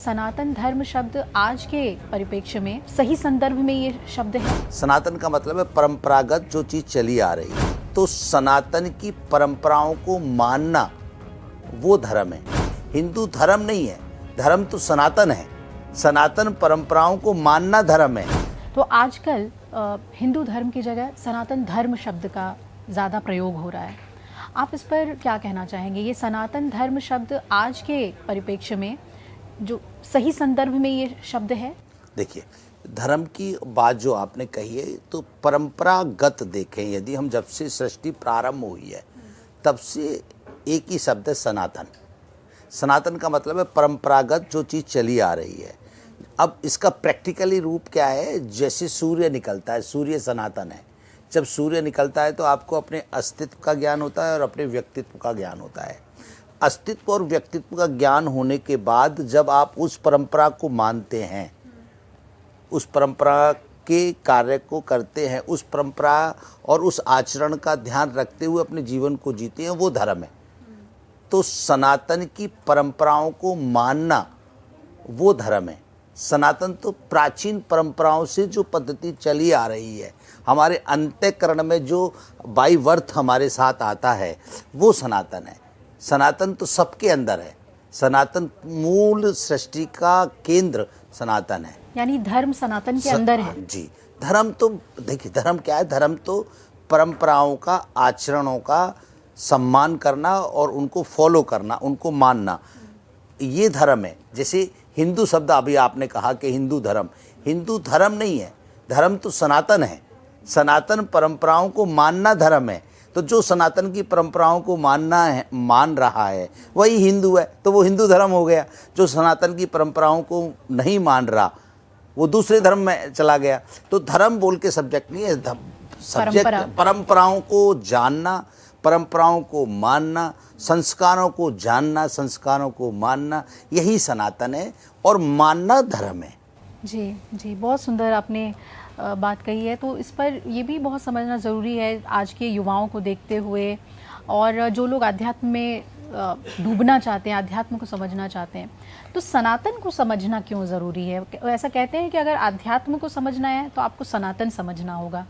सनातन धर्म शब्द आज के परिप्रेक्ष्य में सही संदर्भ में ये शब्द है? सनातन का मतलब है परंपरागत जो चीज चली आ रही है। तो सनातन की परंपराओं को मानना वो धर्म है। हिंदू धर्म नहीं है, धर्म तो सनातन है। सनातन परंपराओं को मानना धर्म है। तो आजकल हिंदू धर्म की जगह सनातन धर्म शब्द का ज़्यादा प्रयोग हो रहा है। आप इस पर क्या कहना चाहेंगे? ये सनातन धर्म शब्द आज के परिप्रेक्ष्य में जो सही संदर्भ में ये शब्द है? देखिए, धर्म की बात जो आपने कही है, तो परंपरागत देखें, यदि हम जब से सृष्टि प्रारंभ हुई है तब से एक ही शब्द है सनातन। सनातन का मतलब है परंपरागत जो चीज़ चली आ रही है। अब इसका प्रैक्टिकली रूप क्या है? जैसे सूर्य निकलता है, सूर्य सनातन है। जब सूर्य निकलता है तो आपको अपने अस्तित्व का ज्ञान होता है और अपने व्यक्तित्व का ज्ञान होता है। अस्तित्व और व्यक्तित्व का ज्ञान होने के बाद जब आप उस परंपरा को मानते हैं, उस परंपरा के कार्य को करते हैं, उस परंपरा और उस आचरण का ध्यान रखते हुए अपने जीवन को जीते हैं, वो धर्म है। तो सनातन की परंपराओं को मानना वो धर्म है। सनातन तो प्राचीन परंपराओं से जो पद्धति चली आ रही है, हमारे अंतःकरण में जो बाई बर्थ हमारे साथ आता है, वो सनातन है। सनातन तो सबके अंदर है। सनातन मूल सृष्टि का केंद्र सनातन है। यानी धर्म सनातन के अंदर है। जी, धर्म तो देखिए, धर्म क्या है? धर्म तो परंपराओं का, आचरणों का सम्मान करना और उनको फॉलो करना, उनको मानना, ये धर्म है। जैसे हिंदू शब्द अभी आपने कहा कि हिंदू धर्म नहीं है, धर्म तो सनातन है। सनातन परंपराओं को मानना धर्म है। तो जो सनातन की परंपराओं को मान रहा है वही हिंदू है, तो वो हिंदू धर्म हो गया। जो सनातन की परंपराओं को नहीं मान रहा वो दूसरे धर्म में चला गया। तो धर्म बोल के सब्जेक्ट नहीं है, सब्जेक्ट परंपराओं को जानना, परंपराओं को मानना, संस्कारों को जानना, संस्कारों को मानना, यही सनातन है और मानना धर्म है। जी जी, बहुत सुंदर आपने बात कही है। तो इस पर ये भी बहुत समझना ज़रूरी है आज के युवाओं को देखते हुए, और जो लोग अध्यात्म में डूबना चाहते हैं, अध्यात्म को समझना चाहते हैं, तो सनातन को समझना क्यों ज़रूरी है? ऐसा कहते हैं कि अगर अध्यात्म को समझना है तो आपको सनातन समझना होगा।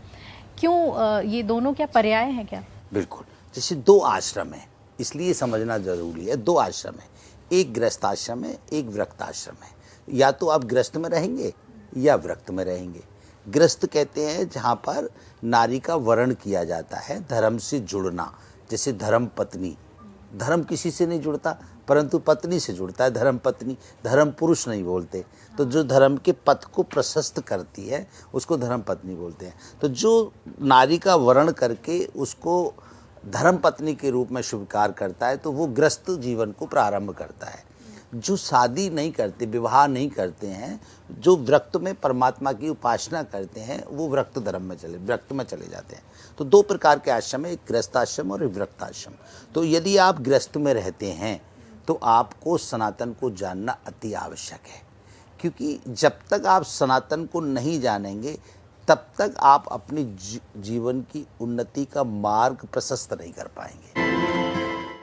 क्यों? ये दोनों क्या पर्याय हैं क्या? बिल्कुल। जैसे दो आश्रम है, इसलिए समझना जरूरी है। दो आश्रम है, एक गृहस्थ आश्रम है, एक विरक्त आश्रम है। या तो आप गृहस्थ में रहेंगे या विरक्त में रहेंगे। गृहस्थ कहते हैं जहाँ पर नारी का वर्ण किया जाता है, धर्म से जुड़ना। जैसे धर्म पत्नी, धर्म किसी से नहीं जुड़ता परंतु पत्नी से जुड़ता है, धर्म पत्नी। धर्म पुरुष नहीं बोलते। तो जो धर्म के पथ को प्रशस्त करती है उसको धर्म पत्नी बोलते हैं। तो जो नारी का वर्ण करके उसको धर्म पत्नी के रूप में स्वीकार करता है तो वो गृहस्थ जीवन को प्रारंभ करता है। जो शादी नहीं करते, विवाह नहीं करते हैं, जो विरक्त में परमात्मा की उपासना करते हैं, वो विरक्त में चले जाते हैं। तो दो प्रकार के आश्रम है, एक गृहस्थ आश्रम और एक विरक्त आश्रम। तो यदि आप गृहस्थ में रहते हैं तो आपको सनातन को जानना अति आवश्यक है, क्योंकि जब तक आप सनातन को नहीं जानेंगे तब तक आप अपनी जीवन की उन्नति का मार्ग प्रशस्त नहीं कर पाएंगे।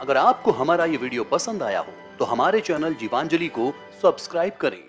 अगर आपको हमारा ये वीडियो पसंद आया हो तो हमारे चैनल जीवांजलि को सब्सक्राइब करें